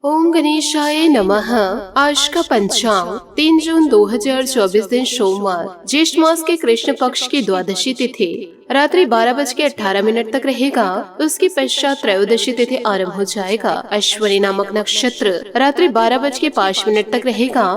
ओम गणेशाय नमः। आज का पंचांग 3 जून 2024 दिन सोमवार, ज्येष्ठ मास के कृष्ण पक्ष की द्वादशी तिथि रात्रि 12:18 तक रहेगा। उसके पश्चात त्रयोदशी तिथि आरंभ हो जाएगा। अश्विनी नामक नक्षत्र रात्रि 12:05 तक रहेगा।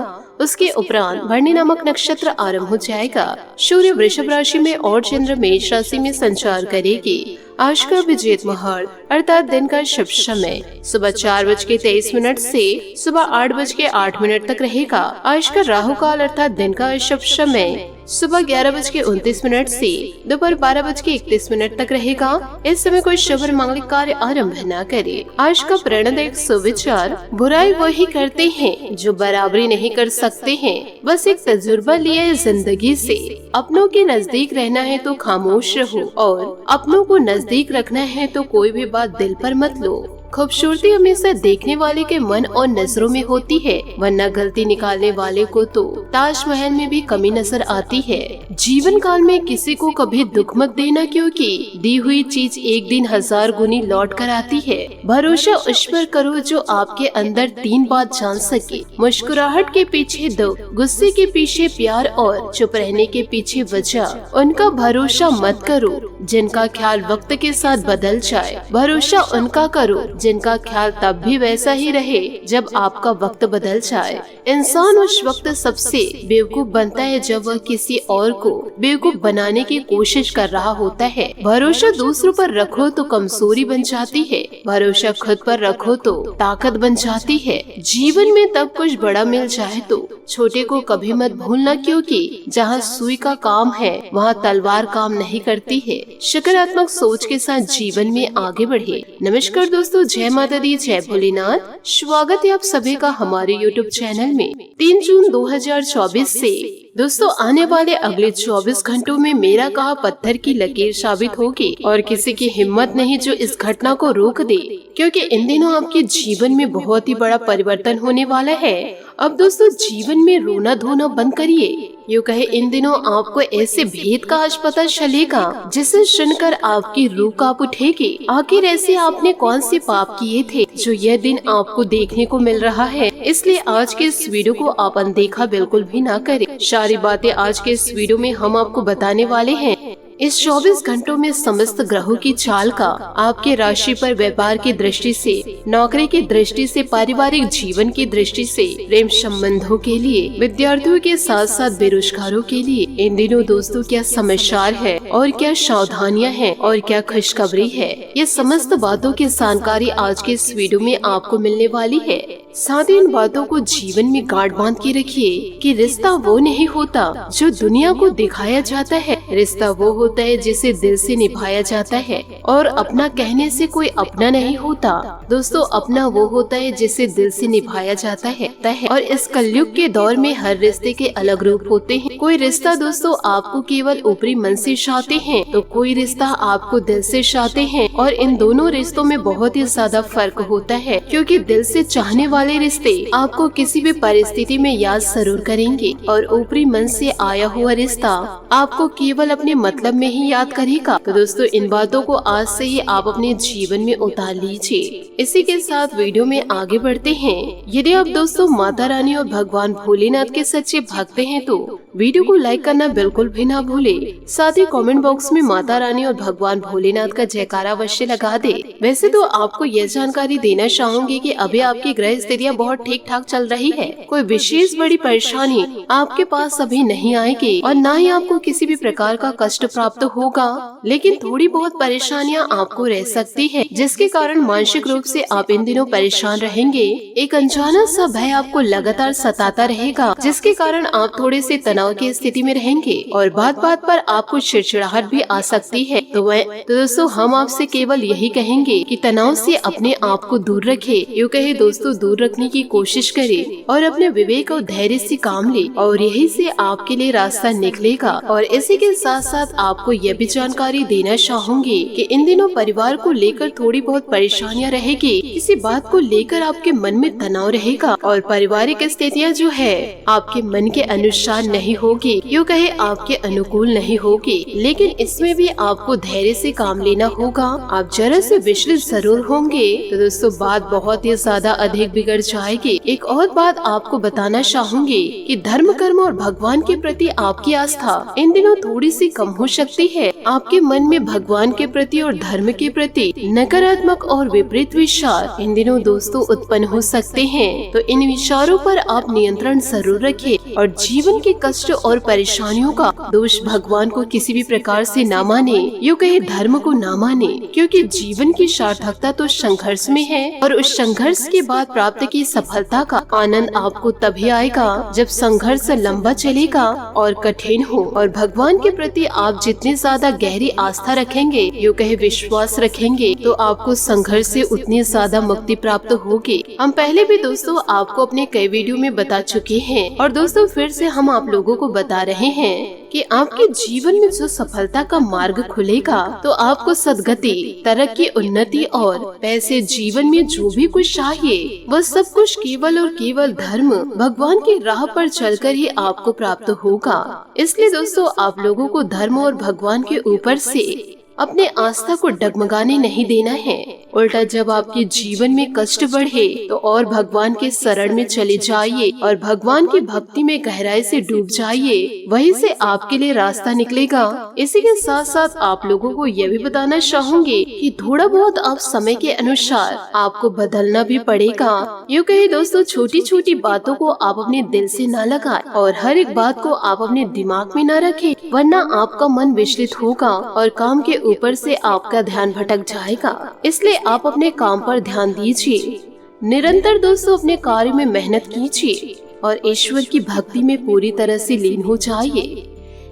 उसके उपरांत भरणी नामक नक्षत्र आरंभ हो जाएगा। सूर्य वृषभ राशि में और चंद्र मेष राशि में संचार करेगी। आज का अभिजीत मुहूर्त अर्थात दिन का शुभ समय सुबह 4:23 से सुबह 8:08 तक रहेगा। आज का राहु काल अर्थात दिन का अशुभ समय सुबह 11:29 से दोपहर 12:31 तक रहेगा। इस समय कोई शुभ और मांगलिक कार्य आरंभ न करे। आज का प्रणदायक सुविचार, बुराई वही करते हैं जो बराबरी नहीं कर सकते हैं। बस एक तजुर्बा लिए जिंदगी से। अपनों के नजदीक रहना है तो खामोश रहो और अपनों को नजदीक रखना है तो कोई भी बात दिल पर मत लो। खूबसूरती हमेशा देखने वाले के मन और नजरों में होती है, वरना गलती निकालने वाले को तो ताजमहल में भी कमी नजर आती है। जीवन काल में किसी को कभी दुख मत देना, क्योंकि दी हुई चीज एक दिन 1000 गुनी लौट कर आती है। भरोसा उस पर करो जो आपके अंदर 3 बात जान सके। मुस्कुराहट के पीछे दुख, गुस्से के पीछे प्यार और चुप रहने के पीछे वजह। उनका भरोसा मत करो जिनका ख्याल वक्त के साथ बदल जाए। भरोसा उनका करो जिनका ख्याल तब भी वैसा ही रहे जब आपका वक्त बदल जाए। इंसान उस वक्त सबसे बेवकूफ बनता है जब वह किसी और को बेवकूफ बनाने की कोशिश कर रहा होता है। भरोसा दूसरों पर रखो तो कमजोरी बन जाती है, भरोसा खुद पर रखो तो ताकत बन जाती है। जीवन में तब कुछ बड़ा मिल जाए तो छोटे को कभी मत भूलना, क्योंकि जहाँ सुई का काम है वहाँ तलवार काम नहीं करती है। सकारात्मक सोच के साथ जीवन में आगे बढ़े। नमस्कार दोस्तों, जय माता दी, जय भोलेनाथ। स्वागत है आप सभी का हमारे YouTube चैनल में। 3 जून 2024 से दोस्तों आने वाले अगले 24 घंटों में मेरा कहा पत्थर की लकीर साबित होगी और किसी की हिम्मत नहीं जो इस घटना को रोक दे, क्योंकि इन दिनों आपके जीवन में बहुत ही बड़ा परिवर्तन होने वाला है। अब दोस्तों जीवन में रोना धोना बंद करिए। यूँ कहे इन दिनों आपको ऐसे भेद का आज पता चलेगा जिसे सुनकर आपकी रूह कांप उठेगी। आखिर ऐसे आपने कौन से पाप किए थे जो यह दिन आपको देखने को मिल रहा है। इसलिए आज के इस वीडियो को आप अनदेखा बिल्कुल भी ना करें। सारी बातें आज के इस वीडियो में हम आपको बताने वाले हैं। इस 24 घंटों में समस्त ग्रहों की चाल का आपके राशि पर व्यापार की दृष्टि से, नौकरी की दृष्टि से, पारिवारिक जीवन की दृष्टि से, प्रेम संबंधों के लिए, विद्यार्थियों के साथ साथ बेरोजगारों के लिए इन दिनों दोस्तों क्या समाचार है और क्या सावधानियां हैं और क्या खुशखबरी है, ये समस्त बातों की जानकारी आज के इस वीडियो में आपको मिलने वाली है। साथ ही इन बातों को जीवन में गांठ बांध के रखिए कि रिश्ता वो नहीं होता जो दुनिया को दिखाया जाता है। रिश्ता वो होता है जिसे दिल से निभाया जाता है, और अपना कहने से कोई अपना नहीं होता दोस्तों। अपना वो होता है जिसे दिल से निभाया जाता है। और इस कलयुग के दौर में हर रिश्ते के अलग रूप होते हैं। कोई रिश्ता दोस्तों आपको केवल ऊपरी मन से चाहते हैं, तो कोई रिश्ता आपको दिल से चाहते हैं। और इन दोनों रिश्तों में बहुत ही ज्यादा फर्क होता है, क्योंकि दिल से चाहने वाले रिश्ते आपको किसी भी परिस्थिति में याद जरूर करेंगे, और ऊपरी मन से आया हुआ रिश्ता आपको केवल अपने मतलब में ही याद करेगा। तो दोस्तों इन बातों को आज से ही आप अपने जीवन में उतार लीजिए। इसी के साथ वीडियो में आगे बढ़ते हैं। यदि आप दोस्तों माता रानी और भगवान भोलेनाथ के सच्चे भक्त हैं तो वीडियो को लाइक करना बिल्कुल भी ना भूले। साथ ही कमेंट बॉक्स में माता रानी और भगवान भोलेनाथ का जयकारा अवश्य लगा दे। वैसे तो आपको यह जानकारी देना चाहूंगी कि अभी आपकी ग्रह स्थितियाँ बहुत ठीक ठाक चल रही है। कोई विशेष बड़ी परेशानी आपके पास अभी नहीं आएगी और न ही आपको किसी भी प्रकार का कष्ट प्राप्त होगा, लेकिन थोड़ी बहुत परेशानियां आपको रह सकती है, जिसके कारण मानसिक रूप से आप इन दिनों परेशान रहेंगे। एक अनजाना सा भय आपको लगातार सताता रहेगा, जिसके कारण आप थोड़े से तनाव की स्थिति में रहेंगे और बात बात पर आपको चिड़चिड़ाहट भी आ सकती है। तो दोस्तों हम आपसे केवल यही कहेंगे कि तनाव से अपने आप को दूर रखे। यूँ कहे दोस्तों दूर रखने की कोशिश करे और अपने विवेक और धैर्य से काम ले, और यही से आपके लिए रास्ता निकलेगा। और इसी के साथ साथ आपको यह भी जानकारी देना चाहूंगी कि इन दिनों परिवार को लेकर थोड़ी बहुत परेशानियां रहेगी। किसी बात को लेकर आपके मन में तनाव रहेगा और पारिवारिक स्थितियां जो है आपके मन के अनुसार नहीं नहीं होगी, यूँ कहे आपके अनुकूल नहीं होगी, लेकिन इसमें भी आपको धैर्य से काम लेना होगा। आप जरा से विचलित जरूर होंगे। तो दोस्तों बात बहुत ही ज्यादा अधिक बिगड़ जाएगी। एक और बात आपको बताना चाहूंगी कि धर्म कर्म और भगवान के प्रति आपकी आस्था इन दिनों थोड़ी सी कम हो सकती है। आपके मन में भगवान के प्रति और धर्म के प्रति नकारात्मक और विपरीत विचार इन दिनों दोस्तों उत्पन्न हो सकते हैं। तो इन विचारों पर आप नियंत्रण जरूर रखें और जीवन के कष्ट और परेशानियों का दोष भगवान को किसी भी प्रकार से न माने, यूँ कहे धर्म को न माने, क्योंकि जीवन की सार्थकता तो संघर्ष में है और उस संघर्ष के बाद प्राप्त की सफलता का आनंद आपको तभी आएगा जब संघर्ष लंबा चलेगा और कठिन हो। और भगवान के प्रति आप जितनी ज्यादा गहरी आस्था रखेंगे, यूँ कहे विश्वास रखेंगे, तो आपको संघर्ष से उतनी ज्यादा मुक्ति प्राप्त होगी। हम पहले भी दोस्तों आपको अपने कई वीडियो में बता चुके हैं और दोस्तों फिर से हम आप लोगों को बता रहे हैं कि आपके जीवन में जो सफलता का मार्ग खुलेगा तो आपको सद्गति, तरक्की, उन्नति और पैसे, जीवन में जो भी कुछ चाहिए वह सब कुछ केवल और केवल धर्म, भगवान की राह पर चलकर ही आपको प्राप्त होगा। इसलिए दोस्तों आप लोगों को धर्म और भगवान के ऊपर से अपने आस्था को डगमगाने नहीं देना है। उल्टा जब आपके जीवन में कष्ट बढ़े तो और भगवान के शरण में चले जाइए और भगवान की भक्ति में गहराई से डूब जाइए, वहीं से आपके लिए रास्ता निकलेगा। इसी के साथ साथ आप लोगों को यह भी बताना चाहूंगी कि थोड़ा बहुत आप समय के अनुसार आपको बदलना भी पड़ेगा। यूँ कहे दोस्तों छोटी छोटी बातों को आप अपने दिल से न लगाएं और हर एक बात को आप अपने दिमाग में न रखें, वरना आपका मन विचलित होगा और काम के ऊपर से आपका ध्यान भटक जाएगा। इसलिए आप अपने काम पर ध्यान दीजिए। निरंतर दोस्तों अपने कार्य में मेहनत कीजिए और ईश्वर की भक्ति में पूरी तरह से लीन हो जाइए।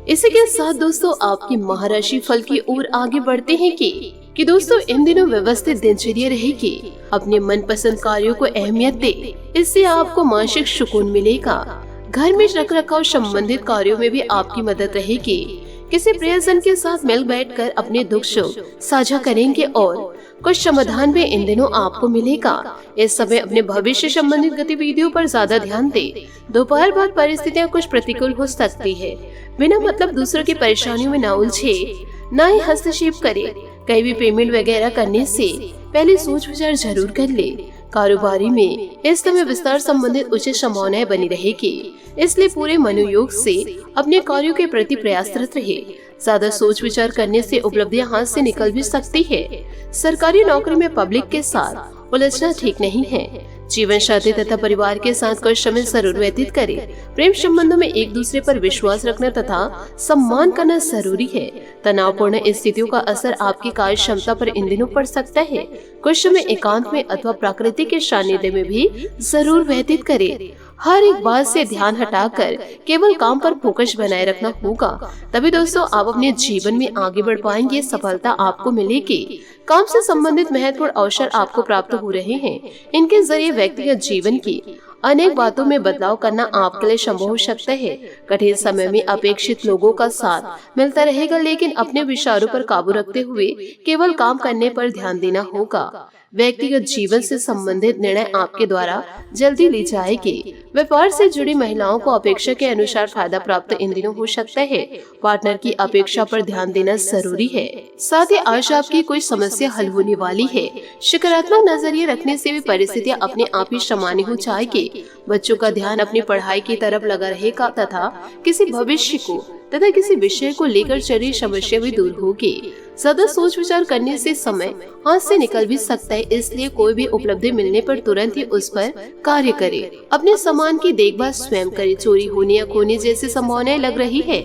इसी के साथ दोस्तों आपकी महाराशि फल की ओर आगे बढ़ते हैं कि दोस्तों इन दिनों व्यवस्थित दिनचर्या रहेगी। अपने मनपसंद कार्यों को अहमियत दे, इससे आपको मानसिक सुकून मिलेगा। घर में रख रखाव संबंधित कार्यों में भी आपकी मदद रहेगी। किसी प्रियजन के साथ मिल बैठकर अपने दुख सुख साझा करेंगे और कुछ समाधान भी इन दिनों आपको मिलेगा। इस समय अपने भविष्य संबंधित गतिविधियों पर ज्यादा ध्यान दें। दोपहर बाद परिस्थितियां कुछ प्रतिकूल हो सकती है। बिना मतलब दूसरों की परेशानियों में न उलझे, न ही हस्तक्षेप करे। कहीं भी पेमेंट वगैरह करने से पहले सोच विचार जरूर कर ले। कारोबारी में इस समय विस्तार संबंधित उचित संभावनाएं बनी रहेगी, इसलिए पूरे मनोयोग से अपने कार्यों के प्रति प्रयासरत रहे। ज्यादा सोच विचार करने से उपलब्धियां हाथ से निकल भी सकती है। सरकारी नौकरी में पब्लिक के साथ उलझना ठीक नहीं है। जीवन साथी तथा परिवार के साथ कुछ समय जरूर व्यतीत करें। प्रेम संबंधों में एक दूसरे पर विश्वास रखना तथा सम्मान करना जरूरी है। तनावपूर्ण स्थितियों का असर आपकी कार्य क्षमता पर इन दिनों पड़ सकता है। कुछ समय एकांत में अथवा प्रकृति के सानिध्य में भी जरूर व्यतीत करें। हर एक बात से ध्यान हटाकर केवल काम पर फोकस बनाए रखना होगा, तभी दोस्तों आप अपने जीवन में आगे बढ़ पाएंगे। सफलता आपको मिलेगी। काम से संबंधित महत्वपूर्ण अवसर आपको प्राप्त हो रहे हैं। इनके जरिए व्यक्तिगत जीवन की अनेक बातों में बदलाव करना आपके लिए संभव हो सकता है। कठिन समय में अपेक्षित लोगों का साथ मिलता रहेगा, लेकिन अपने विचारों पर काबू रखते हुए केवल काम करने पर ध्यान देना होगा। व्यक्तिगत जीवन से संबंधित निर्णय आपके द्वारा जल्दी ली जाएगी। व्यापार से जुड़ी महिलाओं को अपेक्षा के अनुसार फायदा प्राप्त इन दिनों हो सकता है। पार्टनर की अपेक्षा पर ध्यान देना जरूरी है। साथ ही आज आपकी कोई समस्या हल होने वाली है। सकारात्मक नजरिए रखने से भी परिस्थितियां अपने आप ही सामान्य हो जाएगी। बच्चों का ध्यान अपनी पढ़ाई की तरफ लगा रहेगा तथा किसी भविष्य को तथा किसी विषय को लेकर चली समस्या भी दूर होगी। ज्यादा सोच विचार करने से समय हाथ से निकल भी सकता है, इसलिए कोई भी उपलब्धि मिलने पर तुरंत ही उस पर कार्य करें। अपने सामान की देखभाल स्वयं करें। चोरी होने या खोने जैसी संभावनाएं लग रही है।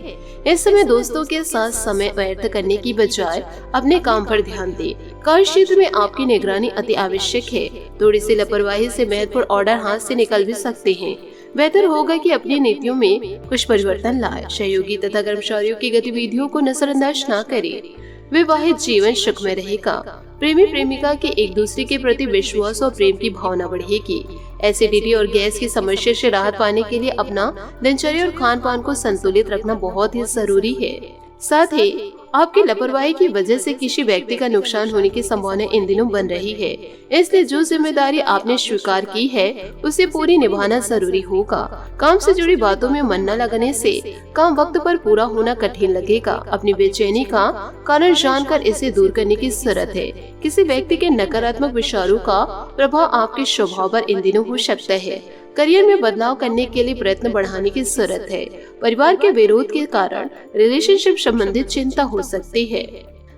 इस समय दोस्तों के साथ समय व्यर्थ करने की बजाय अपने काम पर ध्यान दें। कार्य क्षेत्र में आपकी निगरानी अति आवश्यक है। थोड़ी सी लापरवाही से महत्वपूर्ण ऑर्डर हाथ से निकल भी सकते हैं। बेहतर होगा कि अपनी नीतियों में कुछ परिवर्तन लाए। सहयोगी तथा कर्मचारियों की गतिविधियों को नजरअंदाज न करें। विवाहित जीवन सुखमय रहेगा। प्रेमी प्रेमिका के एक दूसरे के प्रति विश्वास और प्रेम की भावना बढ़ेगी। एसिडिटी और गैस की समस्या से राहत पाने के लिए अपना दिनचर्या और खान पान को संतुलित रखना बहुत ही जरूरी है। साथ ही आपकी लापरवाही की वजह से किसी व्यक्ति का नुकसान होने की संभावना इन दिनों बन रही है, इसलिए जो जिम्मेदारी आपने स्वीकार की है उसे पूरी निभाना जरूरी होगा। काम से जुड़ी बातों में मन न लगने से काम वक्त पर पूरा होना कठिन लगेगा। अपनी बेचैनी का कारण जानकर इसे दूर करने की जरूरत है। किसी व्यक्ति के नकारात्मक विचारों का प्रभाव आपके स्वभाव पर इन दिनों हो सकता है। करियर में बदलाव करने के लिए प्रयत्न बढ़ाने की जरूरत है। परिवार के विरोध के कारण रिलेशनशिप संबंधित चिंता हो सकती है।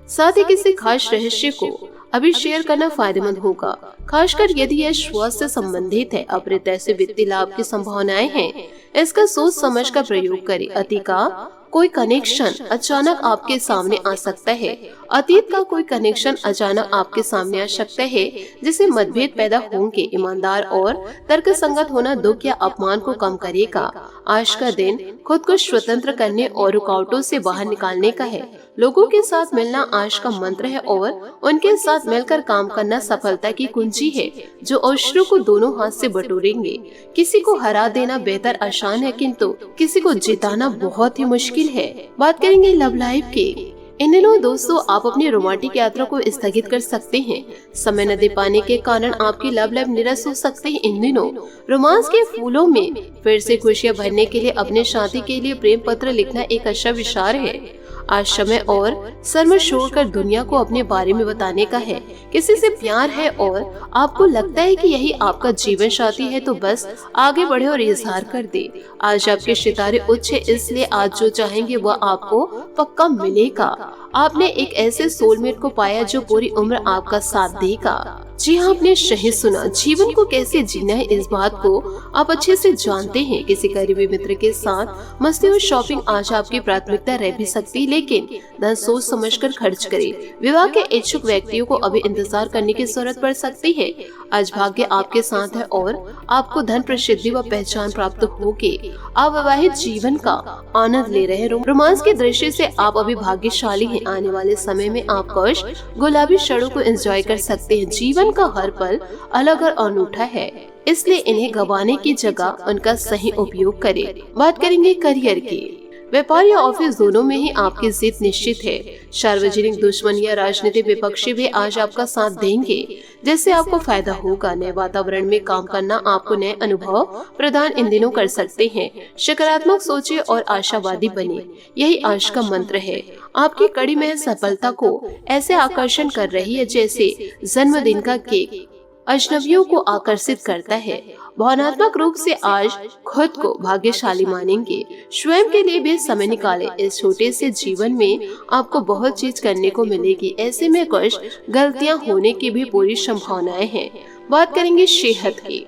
साथ ही किसी खास रहस्य को अभी शेयर करना फायदेमंद होगा, खासकर यदि यह स्वास्थ्य संबंधित है। अप्रत्याशित से वित्तीय लाभ की संभावनाएं हैं, इसका सोच समझ कर प्रयोग करें। अति का कोई कनेक्शन अचानक आपके सामने आ सकता है। अतीत का कोई कनेक्शन अचानक आपके सामने आ सकता है जिससे मतभेद पैदा होंगे। ईमानदार और तर्कसंगत होना दुख या अपमान को कम करेगा। आज का दिन खुद को स्वतंत्र करने और रुकावटों से बाहर निकालने का है। लोगों के साथ मिलना आज का मंत्र है और उनके साथ मिलकर काम करना सफलता की कुंजी है, जो अवसरों को दोनों हाथ से बटोरेंगे। किसी को हरा देना बेहतर आसान है, किंतु किसी को जिताना बहुत ही मुश्किल है। बात करेंगे लव लाइफ की। इन दिनों दोस्तों आप अपनी रोमांटिक यात्रा को स्थगित कर सकते हैं। समय न दे पाने के कारण आपकी लव लाइफ निरस हो सकती है। इन दिनों रोमांस के फूलों में फिर से खुशियां भरने के लिए अपने साथी के लिए प्रेम पत्र लिखना एक अच्छा विचार है। आज समय और शर्म छोड़कर दुनिया को अपने बारे में बताने का है। किसी से प्यार है और आपको लगता है कि यही आपका जीवन साथी है, तो बस आगे बढ़े और इजहार कर दे। आज आपके सितारे उच्च है, इसलिए आज जो चाहेंगे वह आपको पक्का मिलेगा। आपने एक ऐसे सोलमेट को पाया जो पूरी उम्र आपका साथ देगा। जी हाँ, आपने सही सुना। जीवन को कैसे जीना है इस बात को आप अच्छे से जानते हैं। किसी करीबी मित्र के साथ मस्ती और शॉपिंग आज आपकी प्राथमिकता रह भी सकती है, लेकिन धन सोच समझकर खर्च करें। विवाह के इच्छुक व्यक्तियों को अभी इंतजार करने की जरूरत पड़ सकती है। आज भाग्य आपके साथ है और आपको धन, प्रसिद्धि व पहचान प्राप्त होगी। आप वैवाहिक जीवन का आनंद ले रहे हैं। रोमांस की दृष्टि से आप अभी भाग्यशाली हैं। आने वाले समय में आप कश गुलाबी क्षणों को एंजॉय कर सकते हैं। जीवन का हर पल अलग और अनूठा है, इसलिए इन्हें गंवाने की जगह उनका सही उपयोग करें। बात करेंगे करियर की। व्यापार या ऑफिस दोनों में ही आपकी जीत निश्चित है। सार्वजनिक दुश्मन या राजनीतिक विपक्षी भी आज आपका साथ देंगे, जिससे आपको फायदा होगा। नए वातावरण में काम करना आपको नए अनुभव प्रदान इन दिनों कर सकते हैं। सकारात्मक सोचे और आशावादी बने, यही आज का मंत्र है। आपकी कड़ी में सफलता को ऐसे आकर्षण कर रही है जैसे जन्मदिन का केक अजनबियों को आकर्षित करता है। भावनात्मक रूप से आज खुद को भाग्यशाली मानेंगे। स्वयं के लिए भी समय निकालें। इस छोटे से जीवन में आपको बहुत चीज करने को मिलेगी। ऐसे में कुछ गलतियां होने की भी पूरी संभावनाएं हैं। बात करेंगे सेहत की।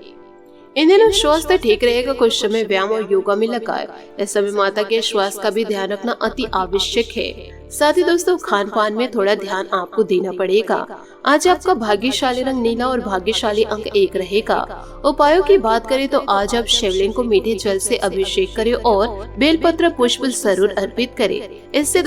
इन दिनों स्वास्थ्य ठीक रहेगा। कुछ समय व्यायाम और योगा में लगाए। इस समय माता के स्वास्थ्य का भी ध्यान रखना अति आवश्यक है। साथ ही दोस्तों खान पान में थोड़ा ध्यान आपको देना पड़ेगा। आज आपका भाग्यशाली रंग नीला और भाग्यशाली अंक 1 रहेगा। उपायों की बात करें तो आज आप शिवलिंग को मीठे जल से अभिषेक करें और बेलपत्र पुष्प जरूर अर्पित करें। इससे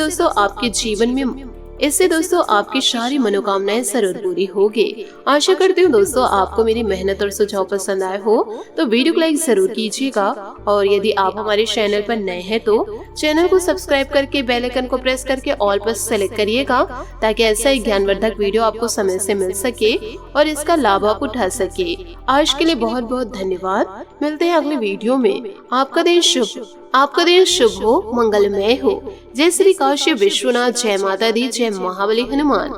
दोस्तों आपकी सारी मनोकामनाएं जरूर पूरी होगी। आशा करती हूँ दोस्तों आपको मेरी मेहनत और सुझाव पसंद आए हो तो वीडियो को लाइक जरूर कीजिएगा। और यदि आप हमारे चैनल पर नए हैं तो चैनल को सब्सक्राइब करके बेल आइकन को प्रेस करके ऑल पर सेलेक्ट करिएगा, ताकि ऐसा ही ज्ञानवर्धक वीडियो आपको समय से मिल सके और इसका लाभ आप उठा सके। आज के लिए बहुत बहुत धन्यवाद। मिलते हैं अगले वीडियो में। आपका दिन शुभ हो, मंगलमय हो। जय श्री काशी विश्वनाथ, जय माता दी, जय महाबली हनुमान।